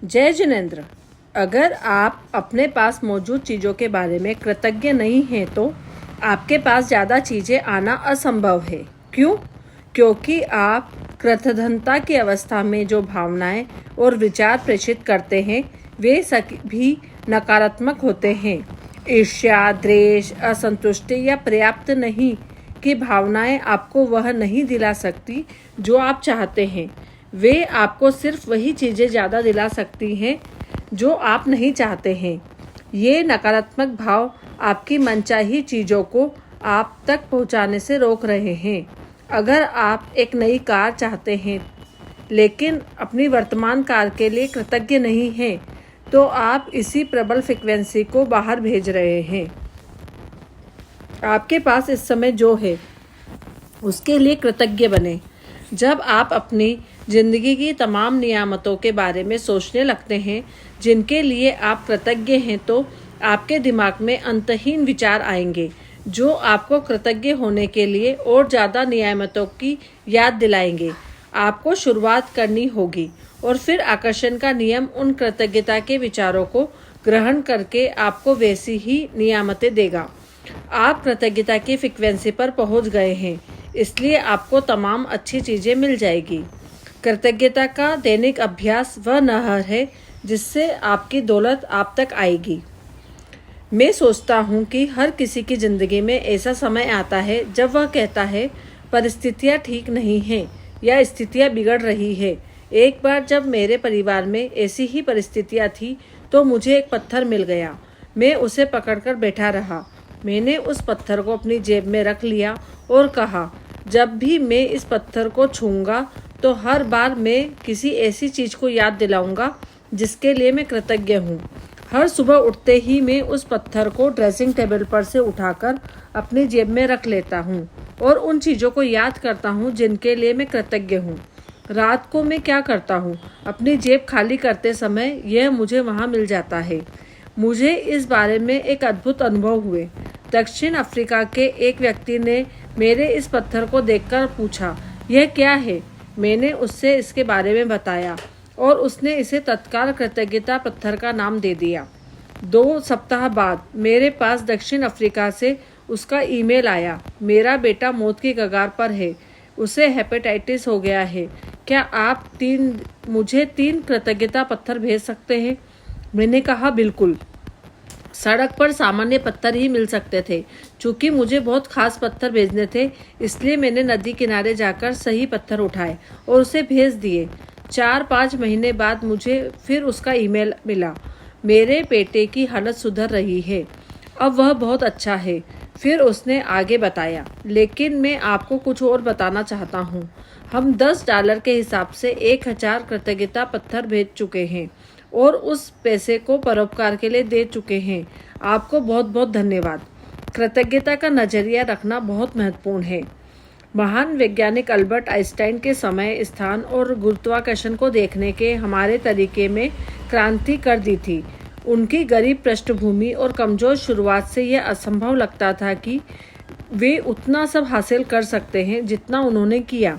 जय जिनेंद्र। अगर आप अपने पास मौजूद चीज़ों के बारे में कृतज्ञ नहीं हैं तो आपके पास ज़्यादा चीज़ें आना असंभव है। क्यों? क्योंकि आप कृतज्ञता की अवस्था में जो भावनाएं और विचार प्रेषित करते हैं वे सभी नकारात्मक होते हैं। ईर्ष्या, द्वेष, असंतुष्टि या पर्याप्त नहीं की भावनाएं आपको वह नहीं दिला सकती जो आप चाहते हैं। वे आपको सिर्फ वही चीज़ें ज़्यादा दिला सकती हैं जो आप नहीं चाहते हैं। ये नकारात्मक भाव आपकी मनचाही चीज़ों को आप तक पहुंचाने से रोक रहे हैं। अगर आप एक नई कार चाहते हैं लेकिन अपनी वर्तमान कार के लिए कृतज्ञ नहीं हैं, तो आप इसी प्रबल फ्रिक्वेंसी को बाहर भेज रहे हैं। आपके पास इस समय जो है उसके लिए कृतज्ञ बने। जब आप अपनी जिंदगी की तमाम नियामतों के बारे में सोचने लगते हैं जिनके लिए आप कृतज्ञ हैं, तो आपके दिमाग में अंतहीन विचार आएंगे जो आपको कृतज्ञ होने के लिए और ज़्यादा नियामतों की याद दिलाएंगे। आपको शुरुआत करनी होगी और फिर आकर्षण का नियम उन कृतज्ञता के विचारों को ग्रहण करके आपको वैसी ही नियामतें देगा। आप कृतज्ञता की फ्रिक्वेंसी पर पहुंच गए हैं, इसलिए आपको तमाम अच्छी चीज़ें मिल जाएगी। कृतज्ञता का दैनिक अभ्यास वह नहर है जिससे आपकी दौलत आप तक आएगी। मैं सोचता हूँ कि हर किसी की ज़िंदगी में ऐसा समय आता है जब वह कहता है परिस्थितियाँ ठीक नहीं हैं या स्थितियाँ बिगड़ रही है। एक बार जब मेरे परिवार में ऐसी ही परिस्थितियाँ थी तो मुझे एक पत्थर मिल गया। मैं उसे पकड़कर बैठा रहा। मैंने उस पत्थर को अपनी जेब में रख लिया और कहा, जब भी मैं इस पत्थर को छूऊंगा तो हर बार मैं किसी ऐसी चीज़ को याद दिलाऊंगा जिसके लिए मैं कृतज्ञ हूँ। हर सुबह उठते ही मैं उस पत्थर को ड्रेसिंग टेबल पर से उठाकर अपनी जेब में रख लेता हूँ और उन चीज़ों को याद करता हूँ जिनके लिए मैं कृतज्ञ हूँ। रात को मैं क्या करता हूँ, अपनी जेब खाली करते समय यह मुझे वहाँ मिल जाता है। मुझे इस बारे में एक अद्भुत अनुभव हुए। दक्षिण अफ्रीका के एक व्यक्ति ने मेरे इस पत्थर को देखकर पूछा, यह क्या है? मैंने उससे इसके बारे में बताया और उसने इसे तत्काल कृतज्ञता पत्थर का नाम दे दिया। 2 सप्ताह बाद मेरे पास दक्षिण अफ्रीका से उसका ईमेल आया, मेरा बेटा मौत की कगार पर है, उसे हेपेटाइटिस हो गया है, क्या आप मुझे 3 कृतज्ञता पत्थर भेज सकते हैं? मैंने कहा, बिल्कुल। सड़क पर सामान्य पत्थर ही मिल सकते थे। चूँकि मुझे बहुत खास पत्थर भेजने थे, इसलिए मैंने नदी किनारे जाकर सही पत्थर उठाए और उसे भेज दिए। 4-5 महीने बाद मुझे फिर उसका ईमेल मिला, मेरे बेटे की हालत सुधर रही है, अब वह बहुत अच्छा है। फिर उसने आगे बताया, लेकिन मैं आपको कुछ और बताना चाहता हूँ। हम $10 के हिसाब से 1000 कृतज्ञता पत्थर भेज चुके हैं और उस पैसे को परोपकार के लिए दे चुके हैं। आपको बहुत बहुत धन्यवाद। कृतज्ञता का नजरिया रखना बहुत महत्वपूर्ण है। महान वैज्ञानिक अल्बर्ट आइंस्टाइन के समय, स्थान और गुरुत्वाकर्षण को देखने के हमारे तरीके में क्रांति कर दी थी। उनकी गरीब पृष्ठभूमि और कमज़ोर शुरुआत से यह असंभव लगता था कि वे उतना सब हासिल कर सकते हैं जितना उन्होंने किया।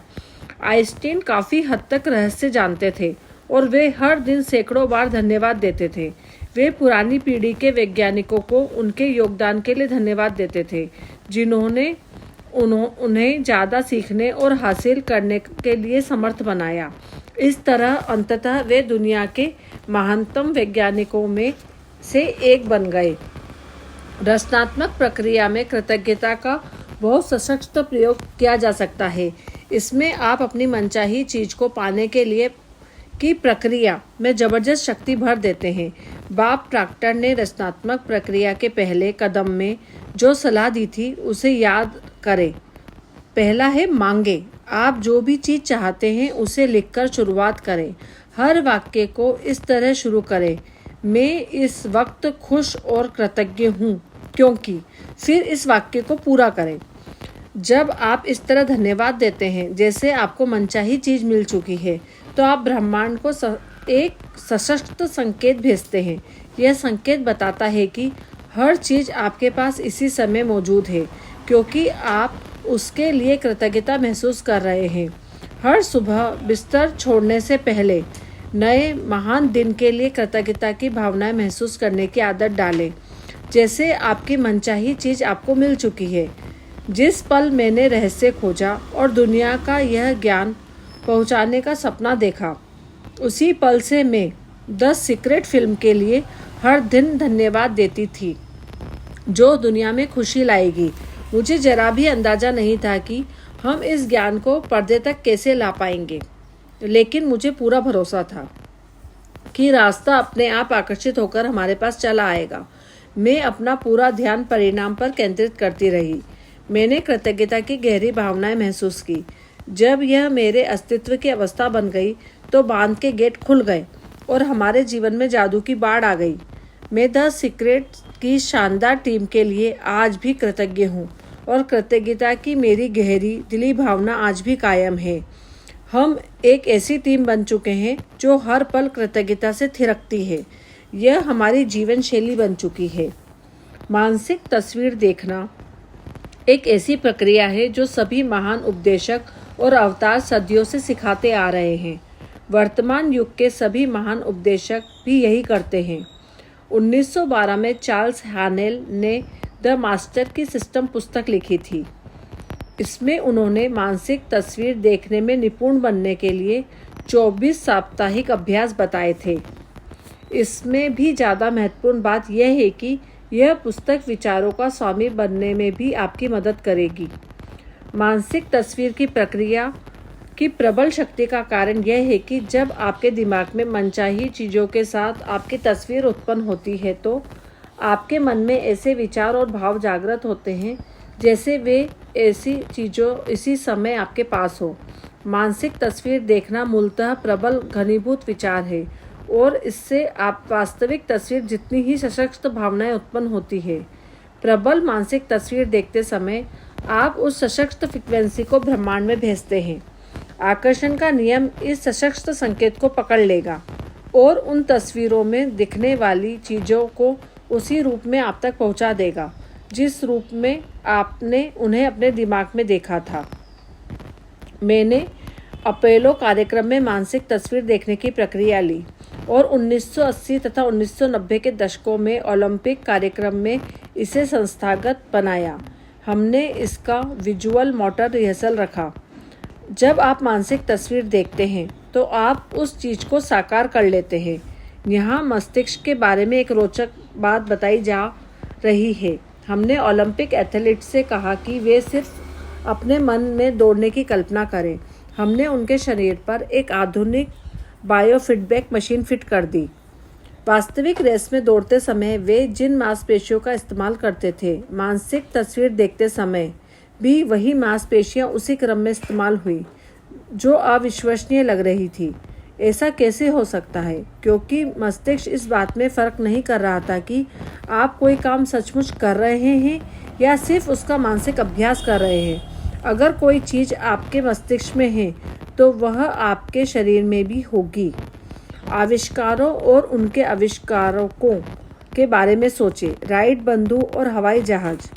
आइंस्टाइन काफ़ी हद तक रहस्य जानते थे और वे हर दिन सैकड़ों बार धन्यवाद देते थे। वे पुरानी पीढ़ी के वैज्ञानिकों को उनके योगदान के लिए धन्यवाद देते थे जिन्होंने उन्हें ज़्यादा सीखने और हासिल करने के लिए समर्थ बनाया। इस तरह अंततः वे दुनिया के महानतम वैज्ञानिकों में से एक बन गए। रचनात्मक प्रक्रिया में कृतज्ञता का बहुत सशक्त प्रयोग किया जा सकता है। इसमें आप अपनी मनचाही चीज़ को पाने के लिए की प्रक्रिया में जबरदस्त शक्ति भर देते हैं। बॉब प्रॉक्टर ने रचनात्मक प्रक्रिया के पहले कदम में जो सलाह दी थी उसे याद करें। पहला है मांगे। आप जो भी चीज़ चाहते हैं उसे लिखकर शुरुआत करें। हर वाक्य को इस तरह शुरू करें, मैं इस वक्त खुश और कृतज्ञ हूँ क्योंकि। फिर इस वाक्य को पूरा करें। जब आप इस तरह धन्यवाद देते हैं जैसे आपको मनचाही चीज़ मिल चुकी है, तो आप ब्रह्मांड को एक सशक्त संकेत भेजते हैं। यह संकेत बताता है कि हर चीज़ आपके पास इसी समय मौजूद है क्योंकि आप उसके लिए कृतज्ञता महसूस कर रहे हैं। हर सुबह बिस्तर छोड़ने से पहले नए महान दिन के लिए कृतज्ञता की भावनाएं महसूस करने की आदत डालें, जैसे आपकी मनचाही चीज़ आपको मिल चुकी है। जिस पल मैंने रहस्य खोजा और दुनिया का यह ज्ञान पहुंचाने का सपना देखा, उसी पल से मैं द सीक्रेट फिल्म के लिए हर दिन धन्यवाद देती थी, जो दुनिया में खुशी लाएगी। मुझे जरा भी अंदाज़ा नहीं था कि हम इस ज्ञान को पर्दे तक कैसे ला पाएंगे, लेकिन मुझे पूरा भरोसा था कि रास्ता अपने आप आकर्षित होकर हमारे पास चला आएगा। मैं अपना पूरा ध्यान परिणाम पर केंद्रित करती रही। मैंने कृतज्ञता की गहरी भावनाएं महसूस की। जब यह मेरे अस्तित्व की अवस्था बन गई तो बांध के गेट खुल गए और हमारे जीवन में जादू की बाढ़ आ गई। मैं द सीक्रेट की शानदार टीम के लिए आज भी कृतज्ञ हूँ और कृतज्ञता की मेरी गहरी दिली भावना आज भी कायम है। हम एक ऐसी टीम बन चुके हैं जो हर पल कृतज्ञता से थिरकती है। यह हमारी जीवन शैली बन चुकी है। मानसिक तस्वीर देखना एक ऐसी प्रक्रिया है जो सभी महान उपदेशक और अवतार सदियों से सिखाते आ रहे हैं। वर्तमान युग के सभी महान उपदेशक भी यही करते हैं। 1912 में चार्ल्स हानेल ने द मास्टर की सिस्टम पुस्तक लिखी थी। इसमें उन्होंने मानसिक तस्वीर देखने में निपुण बनने के लिए 24 साप्ताहिक अभ्यास बताए थे। इसमें भी ज़्यादा महत्वपूर्ण बात यह है कि यह पुस्तक विचारों का स्वामी बनने में भी आपकी मदद करेगी। मानसिक तस्वीर की प्रक्रिया की प्रबल शक्ति का कारण यह है कि जब आपके दिमाग में मनचाही चीज़ों के साथ आपकी तस्वीर उत्पन्न होती है तो आपके मन में ऐसे विचार और भाव जागृत होते हैं जैसे वे ऐसी चीज़ों इसी समय आपके पास हो। मानसिक तस्वीर देखना मूलतः प्रबल घनीभूत विचार है और इससे आप वास्तविक तस्वीर जितनी ही सशक्त भावनाएं उत्पन्न होती है। प्रबल मानसिक तस्वीर देखते समय आप उस सशक्त फ्रिक्वेंसी को ब्रह्मांड में भेजते हैं। आकर्षण का नियम इस सशक्त संकेत को पकड़ लेगा और उन तस्वीरों में दिखने वाली चीज़ों को उसी रूप में आप तक पहुंचा देगा जिस रूप में आपने उन्हें अपने दिमाग में देखा था। मैंने अपोलो कार्यक्रम में मानसिक तस्वीर देखने की प्रक्रिया ली और 1980 तथा 1990 के दशकों में ओलंपिक कार्यक्रम में इसे संस्थागत बनाया। हमने इसका विजुअल मोटर रिहर्सल रखा। जब आप मानसिक तस्वीर देखते हैं तो आप उस चीज़ को साकार कर लेते हैं। यहाँ मस्तिष्क के बारे में एक रोचक बात बताई जा रही है। हमने ओलंपिक एथलीट से कहा कि वे सिर्फ अपने मन में दौड़ने की कल्पना करें। हमने उनके शरीर पर एक आधुनिक बायोफीडबैक मशीन फिट कर दी। वास्तविक रेस में दौड़ते समय वे जिन मांसपेशियों का इस्तेमाल करते थे, मानसिक तस्वीर देखते समय भी वही मांसपेशियां उसी क्रम में इस्तेमाल हुई जो अविश्वसनीय लग रही थी। ऐसा कैसे हो सकता है? क्योंकि मस्तिष्क इस बात में फ़र्क नहीं कर रहा था कि आप कोई काम सचमुच कर रहे हैं या सिर्फ उसका मानसिक अभ्यास कर रहे हैं। अगर कोई चीज़ आपके मस्तिष्क में है तो वह आपके शरीर में भी होगी। आविष्कारों और उनके आविष्कारकों के बारे में सोचें। राइट बंधु और हवाई जहाज़,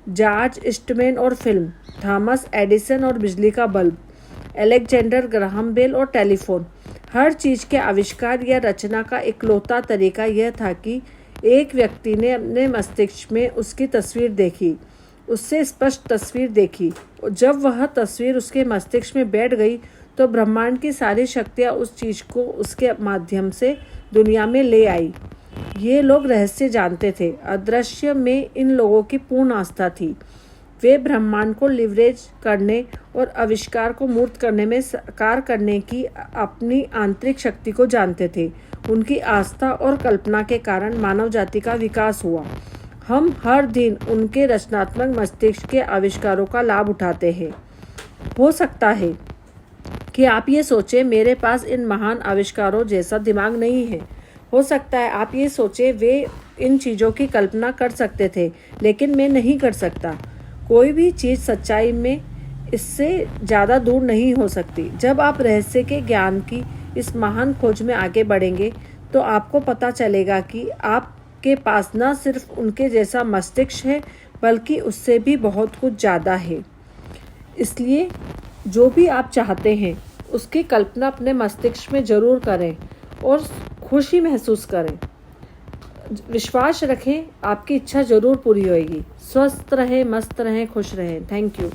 जॉर्ज ईस्टमैन और फिल्म, थॉमस एडिसन और बिजली का बल्ब, अलेक्जेंडर ग्राहम बेल और टेलीफोन। हर चीज़ के आविष्कार या रचना का इकलौता तरीका यह था कि एक व्यक्ति ने अपने मस्तिष्क में उसकी तस्वीर देखी, उससे स्पष्ट तस्वीर देखी, और जब वह तस्वीर उसके मस्तिष्क में बैठ गई तो ब्रह्मांड की सारी शक्तियाँ उस चीज़ को उसके माध्यम से दुनिया में ले आई। ये लोग रहस्य जानते थे। अदृश्य में इन लोगों की पूर्ण आस्था थी। वे ब्रह्मांड को लिवरेज करने और आविष्कार को मूर्त करने में साकार करने की अपनी आंतरिक शक्ति को जानते थे। उनकी आस्था और कल्पना के कारण मानव जाति का विकास हुआ। हम हर दिन उनके रचनात्मक मस्तिष्क के आविष्कारों का लाभ उठाते हैं। हो सकता है कि आप ये सोचें, मेरे पास इन महान आविष्कारों जैसा दिमाग नहीं है। हो सकता है आप ये सोचें, वे इन चीज़ों की कल्पना कर सकते थे लेकिन मैं नहीं कर सकता। कोई भी चीज़ सच्चाई में इससे ज़्यादा दूर नहीं हो सकती। जब आप रहस्य के ज्ञान की इस महान खोज में आगे बढ़ेंगे तो आपको पता चलेगा कि आपके पास न सिर्फ उनके जैसा मस्तिष्क है बल्कि उससे भी बहुत कुछ ज़्यादा है। इसलिए जो भी आप चाहते हैं उसकी कल्पना अपने मस्तिष्क में ज़रूर करें और खुशी महसूस करें। विश्वास रखें, आपकी इच्छा ज़रूर पूरी होएगी। स्वस्थ रहें, मस्त रहें, खुश रहें। Thank you.